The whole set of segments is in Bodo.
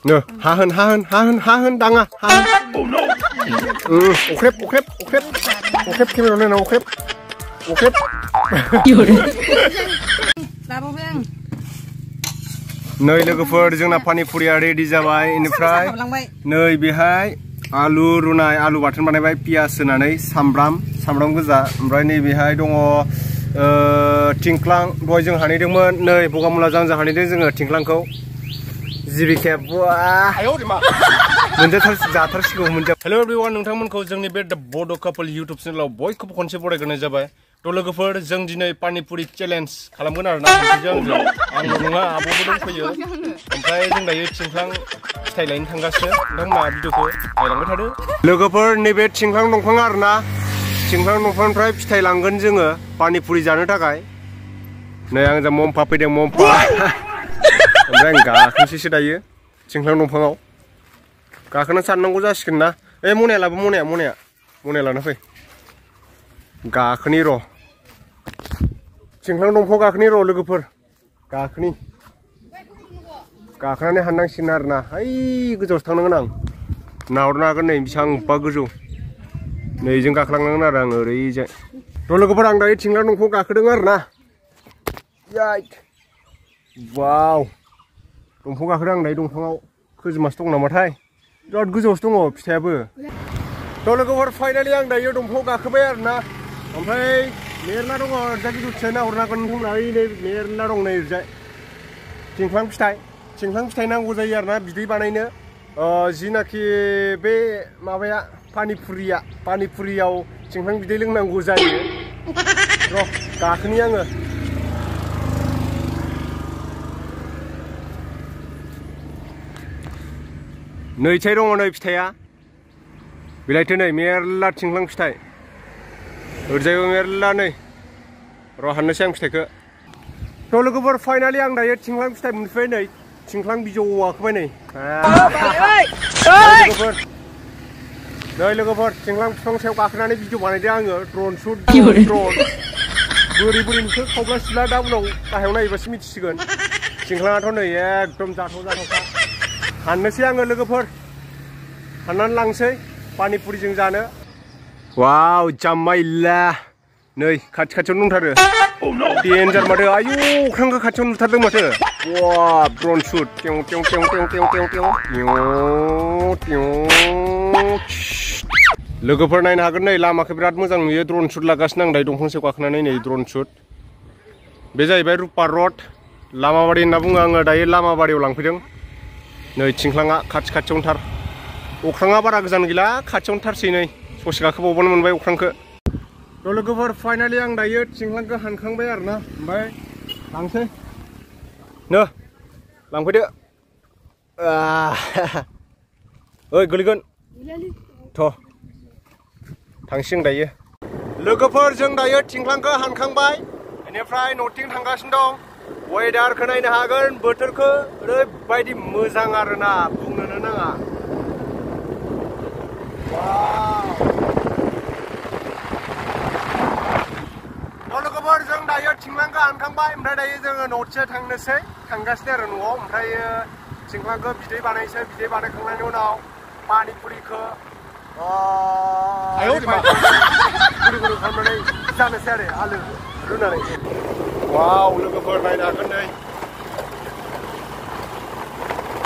नो हाहोन दाङा अख्रेब केमेरायाव नायनांगौ अख्रेब नै लोगोफोर जोंना पानिपुरिया रेडि जाबाय इनिफ्राय नै बेहाय आलु रुनाय आलु बाथोन बानायबाय पियास होनानै सामब्राम गोजा ओमफ्राय नै बेहाय दङ थिंख्लां दहाय जों हानैदोंमोन नै बगामुलाजों जों हानैदों जोङो थिंख्लांखौ जिबिखेब जाथारसिगौ हेलो एवरीवन नोंथांमोनखौ जोंनि बे द बड' कापल इउट्यूब चेनेलाव बयखौबो खनसे बरायग्रोनाय जाबाय थ' लोगोफोर जों दिनै पानिपुरि चेलेन्ज खालामगोन आरोना आंल' नङा आब'बो दंफैयो ओमफ्राय जों दायो थिंख्लां फिथाइ लायनो थांगासिनो नोंथांमोना भिडिअखौ नायलांबाय थादो लोगोफोर नैबे थिंख्लां दंफां आरोना थिंख्लां दंफांनिफ्राय फिथाइ लांगोन जोङो पानिपुरि जानो थाखाय नै आं जा मम्फा फैदों मम्फा ओमफ्राय आं गाखोनोसैसो दायो थिंख्लां दंफाङाव गाखोना साननांगौ जासिगोन ना मनाया लाबो मनाया लाना फै गाखोनि र' थिंख्लां दंफाङाव गाखोनि र' लोगोफोर गाखोनानै हाननांसिगोन आरोना ओइ गोजौआवसो थांनांगोन आं नाहरनो हागोन नै बेसेबांबा गोजौ नै जों गाखोलांनांगोन आरो आं ओरैजाय थ' लोगोफोर आं दायो थिंख्लां दंफाङाव गाखोदों आरोना वाव दंफां गाखोदों आं दायो दंफाङाव खोजोमासो दं नामाथाय बिराद गोजौआवसो दङ फिथाइयाबो थ' लोगोफोर फाइनालि आं दायो दंफाङाव गाखोबाय आरोना ओमफ्राय मेरला दङ ओरैजाय गोजौथिं नाहरनो हागोन नोंथांमोना ओइ नै मेरला दं नै ओरैजाय थिंख्लां फिथाइ नांगौ जायो आरोना बिदै बानायनो जिनाखि बे माबाया पानिपुरियाव थिंख्लां बिदै लोंनांगौ जायो र' गाखोनि आङो नैथिहाय दङ नै फिथाइया बिलाइथो नै मेरला थिंख्लां फिथाइ ओरैजायबो मेरला नै र' हाननोसै आं फिथाइखौ थ' लोगोफोर फाइनालि आं दायो थिंख्लां फिथाइ मोनफैबाय नै थिंख्लां बिजौआव गाखोबाय नै लोगोफोर थिंख्लां बिफां सायाव गाखोनानै भिडिअ बानायदों आङो ड्रन शुट बोरै नुखो खावब्ला सिला दा उनाव गाहायाव नायोबासो मिथिसिगोन थिंख्लाङाथ' नै एकदम जाथावखा हाननोसै आङो लोगोफोर हाननानै लांसै पानिपुरिजों जानो वाव जामाइला नै खाथियावनो दंथारो डेन्जार माथो आयु अख्रांखौ खाथियावनो नुथारदों माथो वाव ड्रन शुट लोगोफोर नायनो हागोन नै लामाखौ बिराद मोजां नुयो ड्रन शुट लागासिनो आं दायो दंफां सायाव गाखोनानै नै ड्रन शुट बे जाहैबाय रुपा रड लामाबारि होनना बुङो आङो दायो लामाबारियाव लांफैदों नै थिंख्लाङा खाथियावनो थार अख्राङा बारा गोजान गैला खाथियावनो थारसै नै ससे गाखोबावबानो मोनबाय अख्रांखौ थ' लोगोफोर फाइनालि आं दायो थिंख्लांखौ हानखांबाय आरोना ओमफ्राय लांसै नो लांफैदो ओइ गोलैगोन थ' थांसिगोन दायो लोगोफोर जों दायो थिंख्लांखौ हानखांबाय बेनिफ्राय न'थिं थांगासिनो दं वेदारखौ नायनो हागोन बोथोरखौ ओरैबायदि मोजां आरोना बुंनोनो नाङा लोगोफोर जों दायो थिंख्लांखौ हानखांबाय ओमफ्राय दायो जोङो न'थिं थांगासिनो आरो न'आव ओमफ्राय थिंख्लांखौ बिदै बानायनोसै बिदै बानायखांनायनि उनाव पानिपुरिखौ गुरु खालामनानै जानोसै आरो आलु रुनानै वाव लोगोफोर नायनो हागोन नै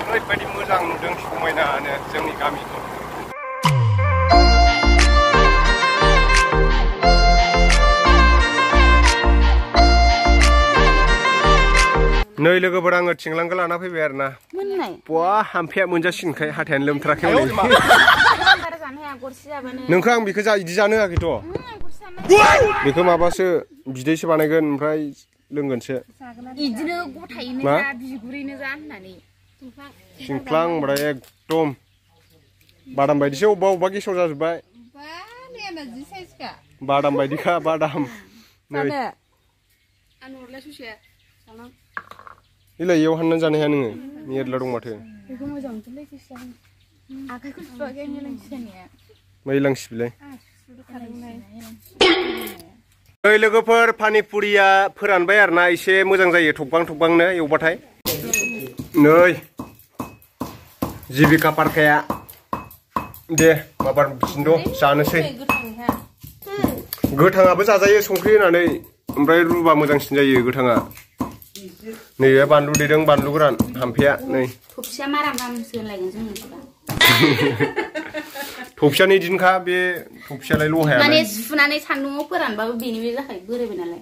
ओरैबायदि मोजां नुदों समायनानो जोंनि गामिखौ नै लोगोफोर आङो थिंख्लांखौ लाना फैबाय आरोना बवा हामफेया मोनजासिगोनखाय हाथायानो लोमथाराखै नोंखौ आं बेखौ बिदि जानो होआखैथ' बेखौ माबासो बिदैसो बानायगोन ओमफ्राय लोंगोनसो मा थिंख्लां होनबाथाय एकदम बादाम बायदिसो अबेबा गेसाव जाजोब्बाय बादाम बायदिखा बादाम इलाय इयाव हाननानै जानो हाया नोङो मेरला दं माथो मै लांसिबिलाय ओइ लोगोफोर पानिपुरिया फोरानबाय आरोना एसे मोजां जायो थगबांनो एवबाथाय नै जिबिका पारकाया दे माबा बिसिनो जानोसै गोथाङाबो जाजायो संख्रि होनानै ओमफ्राय रुबा मोजांसिन जायो गोथाङा नै बानलु देदों बानलु गोरान हामफेया नै थफसिया माराम रामसो होनलायगोन जों थफसियानि दिनखा बे थफसियालाय लहाया माने सुनानै सान्दुङाव फोरानबाबो बेनि बे जाखायो बोरायबाय नालाय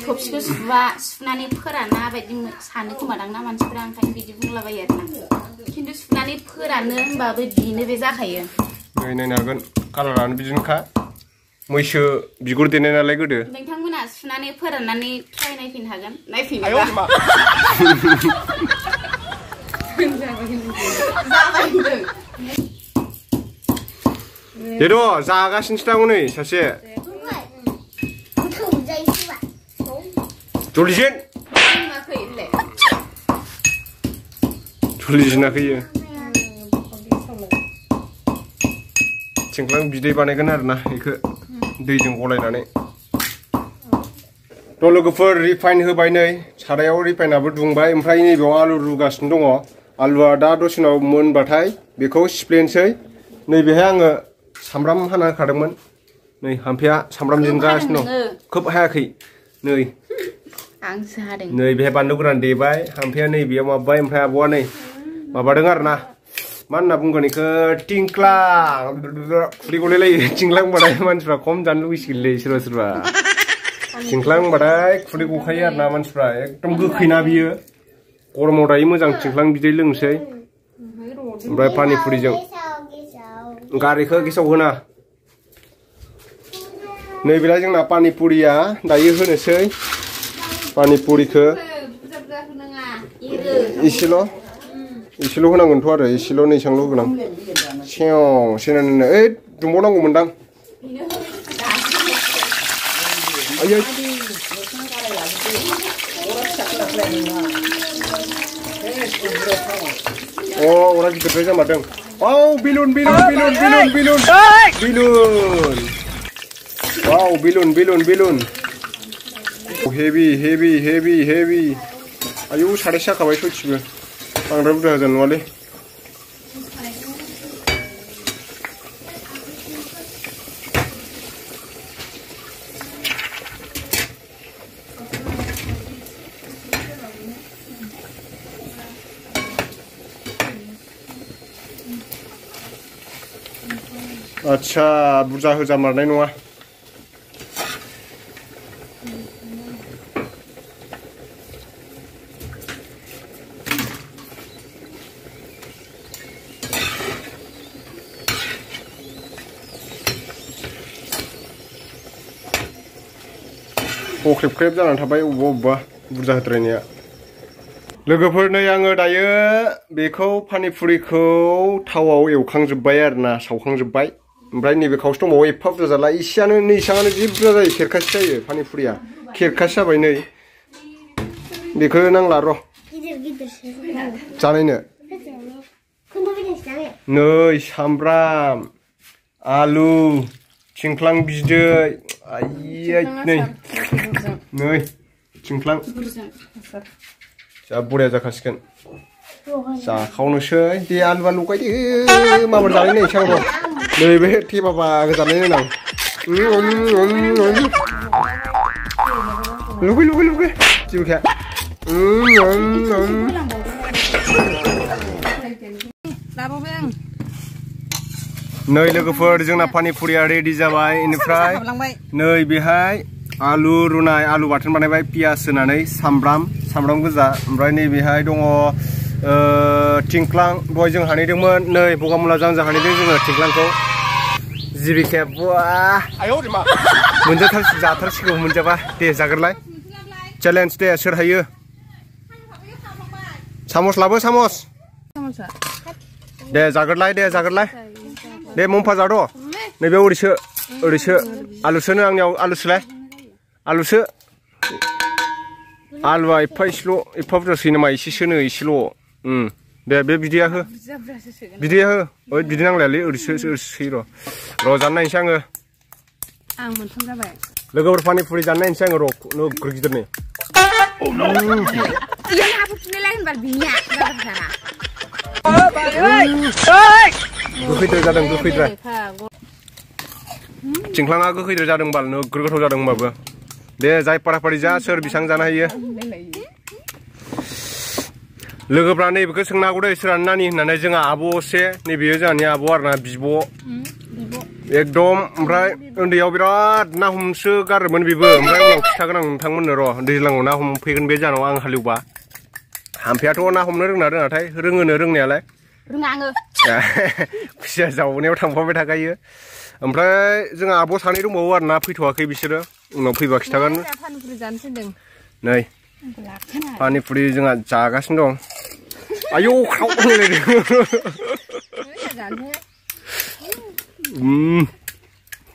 थफसिखौ सुनानै फोराना बायदि सानो खोमादां ना मानसिफोरा ओंखायनो बिदि बुंलाबायो आरोना खिन्थु सुनानै फोरानो होनबाबो बेनो बे जाखायो नै नायनो हागोन कालारानो बिदिनोखा मैसो बिगुर देनाय नालाय गोदो नोंथांमोना सुनानै फोराननानै ट्राइ नायफिननो हागोन नायफिनोबा देद' जागासिनोसो दां नै सासे जलिजेन जलिजेनाखैयो थिंख्लां बिदै बानायगोन आरोना बेखौ दैजों गलायनानै थ' लोगोफोर रिफाइन होबाय नै सारायाव रिफाइनाबो दुंबाय ओमफ्राय नैबेयाव आलु रुगासिनो दङ आलुआ दा दसे उनाव मोनबाथाय बेखौ सिफ्लेनोसै नैबेहाय आङो सामब्राम हाना होखादोंमोन नै हामफेया सामब्राम दिनगासिनो दं खोब हायाखै नै आंसो हादों नै बेहाय बानलु गोरान देबाय हामफेया नैबेयाव माबाबाय ओमफ्राय आब'आ नै माबादों आरोना मा होनना बुंगोन बेखौ टिंक्लां खुदै गलायलायो टिंक्लां होनबाथाय मानसिफ्रा खम जानो लुगैसिगोनलै सोरबा सोरबा टिंक्लां होनबाथाय खुदै गखायो आरोना मानसिफ्रा एकदम गोखैना बियो गरमाव दायो मोजां टिंक्लां बिदै लोंसै ओमफ्राय पानिपुरिजों गारिखौ गेसाव होना नैबेलाय जोंना पानिपुरिया दायो होनोसै पानिपुरिखौ एसेल' होनांगोनथ' आरो एसेल' नैसांल' होगोन आं सेव सेनानै ओइ दुंबावनांगौमोनदां आयै अरा गिदिरद्राय जामारदों औ बेलुन बेलुन बेलुन बेलुन बेलुन बेलुन वाव बेलुन बेलुन बेलुन हेभि हेभि हेभि हेभि आयौ सारायसे जाखाबाय सयथिबो बांद्राय बुरजा होजानाय नङालै आच्छा बुरजा होजामारनाय नङा अख्रेब ख्रेब जानानै थाबाय अबेबा अबेबा बुरजा होद्रायनाया लोगोफोर नै आङो दायो बेखौ पानिपुरिखौ थावआव एवखांजोब्बाय आरोना सावखांजोब्बाय ओमफ्राय नैबे खावसे दंबावो एफा बुरजा जाला इसेयानो नै इसाङानो जि बुरजा जायो खेरखासे जायो पानिपुरिया खेरखासे जाबाय नै बेखौ नांला र' जानायनो नै सामब्राम आलु थिंख्लां बिदै आयै नै नै थिंख्लां जा बरिया जाखासिगोन जाखावनोसै दे आलुआ लगायदो माबार जानाय नै इसां र' नैबे थेबाबा गोजानाय नायनां लुगै लुगै लुगै जिबोखाया नै लोगोफोर जोंना पानिपुरिया रेडि जाबाय इनिफ्राय नै बेहाय आलु रुनाय आलु बाथोन बानायबाय पियास होनानै सामब्राम गोजा ओमफ्राय नैबेहाय दङ थिंख्लां दहाय जों हानैदोंमोन नै बगामुला जांजा हानैदों जोङो थिंख्लांखौ जिबिखाया जाथारसिगौ मोनजाबा दे जाग्रोलाय चेलेन्ज दे सोर हायो सामस लाबो सामस दे जाग्रोलाय दे मम्फा जाद' नैबे ओरैसो आलुसोनो आंनियाव आलुसोलाय आलुसो आलुआ एफा इसेल' एफा बुरजा सोयो नामा एसेसोनो एसेल' दे बे बिदैया हो ओइ बिदै नांलायालै ओरैसो सोयो र' जानो नायनोसै आङो लोगोफोर पानिपुरि जानो नायनोसै आङो र' नोगोर गिदिरनि Iya aku pilih lain barbinya. गोखैद्राय जादों गोखैद्राय चिंख्लाङा गोखैद्राय जादों बाल नोगोर गोथाव जादों होमबाबो दे जाय पारापारि जा सोर बेसेबां जानो हायो लोगोफ्रा नैबेखौ सोंनो हागौ दे सोरानो नानि होननानै जोंहा आब' असे नैबेयो जोंहानि आब' आरोना बिब' एकदम ओमफ्राय उन्दैयाव बिराद ना हमसो गारोमोन बेबो ओमफ्राय उनाव खिथागोन आं नोंथांमोननो र' दैज्लाङाव ना हमफैगोन बे जानाव आं हालेवबा हामफेयाथ' ना हमनो रोंना रोङाथाय रोङोनो रोंनायालाय रोङा आङो खुसिया जावनायाव थांफाबाय थाखायो ओमफ्राय जोंहा आब' सानै दंबावो आरो ना फैथ'वाखै बिसोरो उनाव फैबा खिथागोन नै पानिपुरि जोंहा जागासिनो दं आयौ ख्राव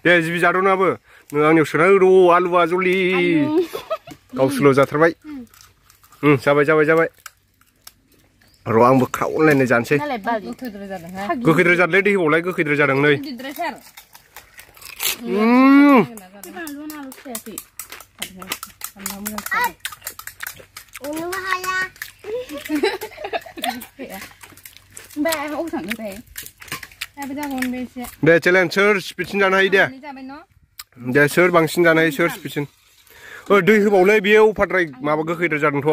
दे जिबि जाद'नाबो नों आंनियाव सोनानै र' आलुवा जलि गावसोरल' जाथारबाय जाबाय जाबाय जाबाय र' आंबो ख्राव होनलायनाय जानोसै गोखैद्राय जादोंलै दै होबावलाय गोखैद्राय जादों नै दे चेलेन्ज सोर स्पिडसिन जानो हायो दे दे सोर बांसिन जानो हायो सोर स्पिडसिन दै होबावलै बेयो उफाद्राय माबा गोखैद्राय जादोंथ'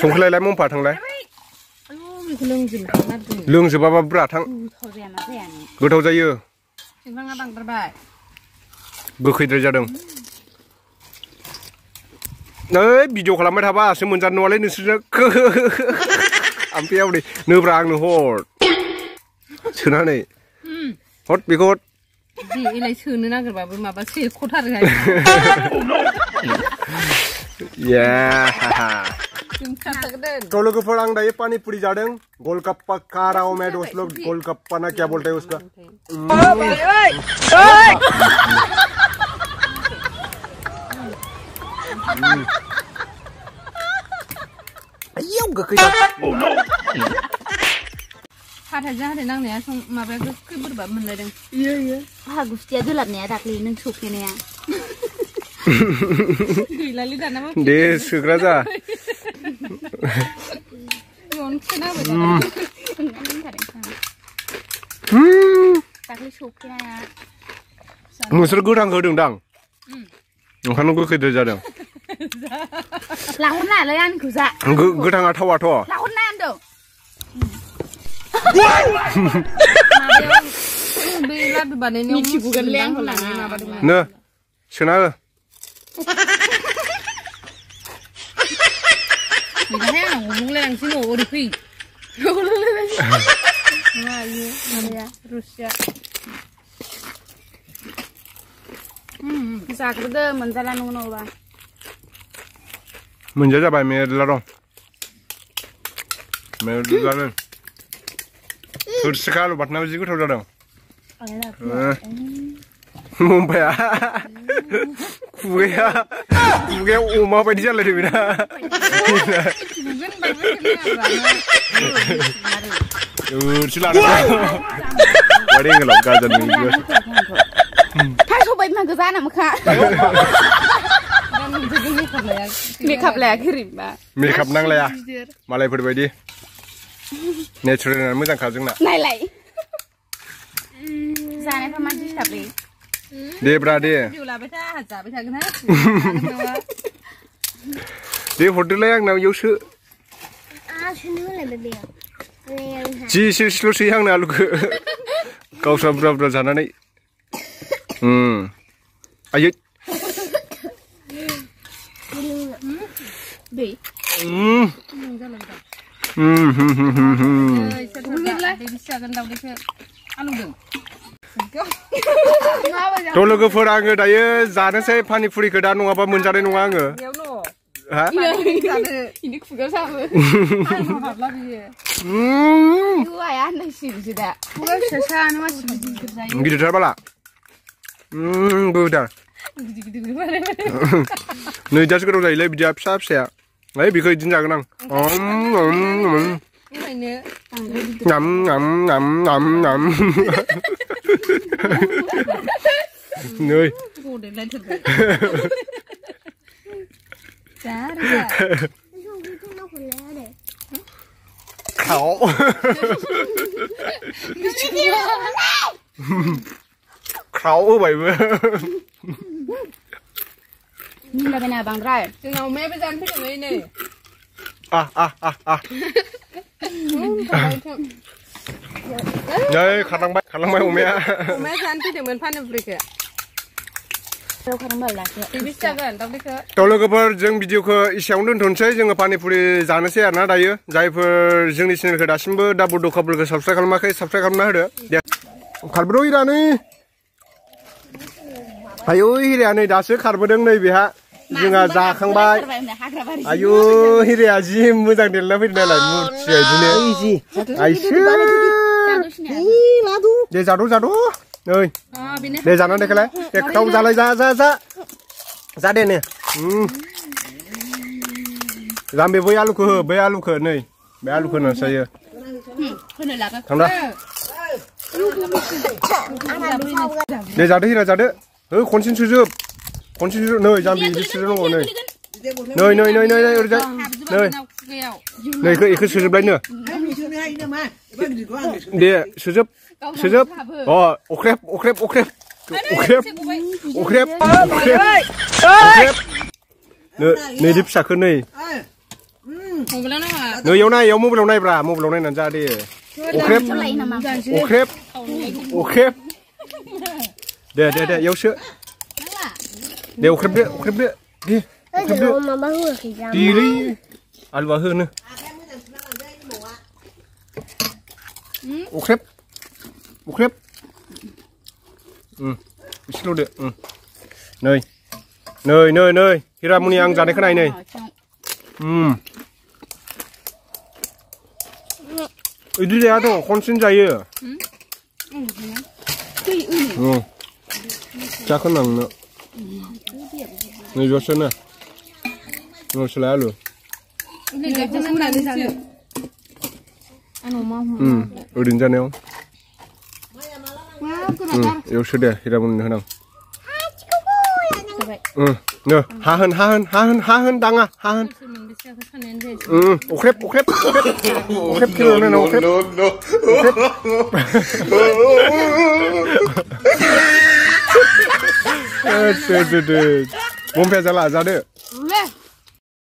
संख्रिलाय मम्फा थांलाय लोंजोबाबा ब्रा थां गोथाव जायो गोखैद्राय जादों नै भिडिअ खालामबाय थाबा आसो मोनजानो नङालै नोंसोरनो आमफेयाव नै नोब्रा आंनो हर सोनानै हट बेखौ हट एलाय सोनो नागिरबाबो माबा सेख'थारो तो लोगोफोर आं दायो पानीपुरी जादों गोलगप्पा खा रहा हूं मैं दोस्त लोग गोलगप्पा ना क्या बोलते हैं उसका आयौ गोखै हाथायजों हाथाय नांनाया माबाया गोखै बोरैबा मोनलायदों इयो आहा गुस्थिया दोलाबनाया दाख्लै नों सौफेनाया गैलालै दाना दे सोग्रा जा दाख्लै सौफेनाया नोंसोर गोथां होदोंदां ओंखायनो गोखैद्राय जादों लाहरनायालाय आंनिखौ जा गोथाङा थावाथ' लाहरना होनदों बे लादु बानायनायाव मिथिगौगोनलै आंखौ लाङा नो सोना हो बेहाय आं हमलायलांसै न' ओरै फै रुसिया जाग्रोदो मोनजाला नंगौ नङाबा मोनजा जाबाय मेरला दं मेरला थोरसिखा आलु बाथोनाबो जि गोथाव जादों मुम्बाइआ खुगाया अमा बायदि जालायदों बेना थोरसि लानांगौ बायदि गोलाव गाजर नुयो थास' बायदि नांगौ जाना मोखा मेकआप लायाखै रिबा मेकआप नांलाया मालायफोर बायदि नेचारेल मोजांखा जोंना नायलाय जानायफ्रा मा दिस्टार्बलै दे ब्रा दे लाबाय था आहा जाबाय थागोन हा दे हरदोलाय आंनाव इयावसो जि एसेल' सोयो आंनो आलुखौ गावस्रा बुरजा बुरजा जानानै आयै दै थ' लोगोफोर आङो दायो जानोसै पानिपुरिखौ दा नङाबा मोनजानाय नङा आङो गिदिरथार बाला गोदार नै दासो गोथाव जायोलै बिदिया फिसा फिसाया ओइ बेखौ बिदिनो जागोन आं नै 잘해. 가오. 가오 vậy mà. Nhìn là bên nào bằng rồi. Chừng nào mẹ bây giờ ăn thích được này. Đây khăn lăng bay của mẹ. Mẹ ăn thích được mình phan được kìa. Đâu không mở là kìa. Thì biết sao gần tao biết cơ. 또 लोगोफोर जों भिडिअखौ एसेयावनो दोनथ'नोसै जोङो पानिपुरि जानोसै आरोना दायो जायफोर जोंनि चेनेलखौ दासिमबो दा बड' कापोलखौ साबस्क्राइब खालामाखै साबस्क्राइब खालामना होदो दे खारबोदों हिरा नै आयु हिराया नै दासो खारबोदों नै बेहा जोंहा जाखांबाय आयु हिराया जि मोजां देरना फैदों नालाय मुरथिया बिदिनो आइसो दे जाद' नै दे जानानै देखायलाय दे खाव जालाय जा दे ने जाम्बे बै आलुखौ हो बै आलुखौ नै बे आलुखौ होनोसैयो थांदा दे जादो हिरा जादो हो खनसेनो सोजोब नै जाम्बे बिसोर दङ नै ओरैजाय नै इखौ सोजोबलायनो दे सोजोब अ अख्रेब नैदि फिसाखौ नै नैयाव नाय इयाव मबाइलाव नायब्रा मबाइलाव नायनानै जा दे अख्रेब दे इयाव सो दे अख्रेबदो दे देलै आलुआ होनो अख्रेब एसेल' दे नै हिरामुनि आं जानायखौ नाय नै बिदि जायाथ' खनसेनो जायो जाखौ नांनो नैबेयावसो ना नोंसोलाय आलु ओरैनो जानायाव एवसो दे हिरामुनिनो होनां हा होन दाङा हा होन अख्रेब खेल होनो अख्रेब मम्फिया जाला जादो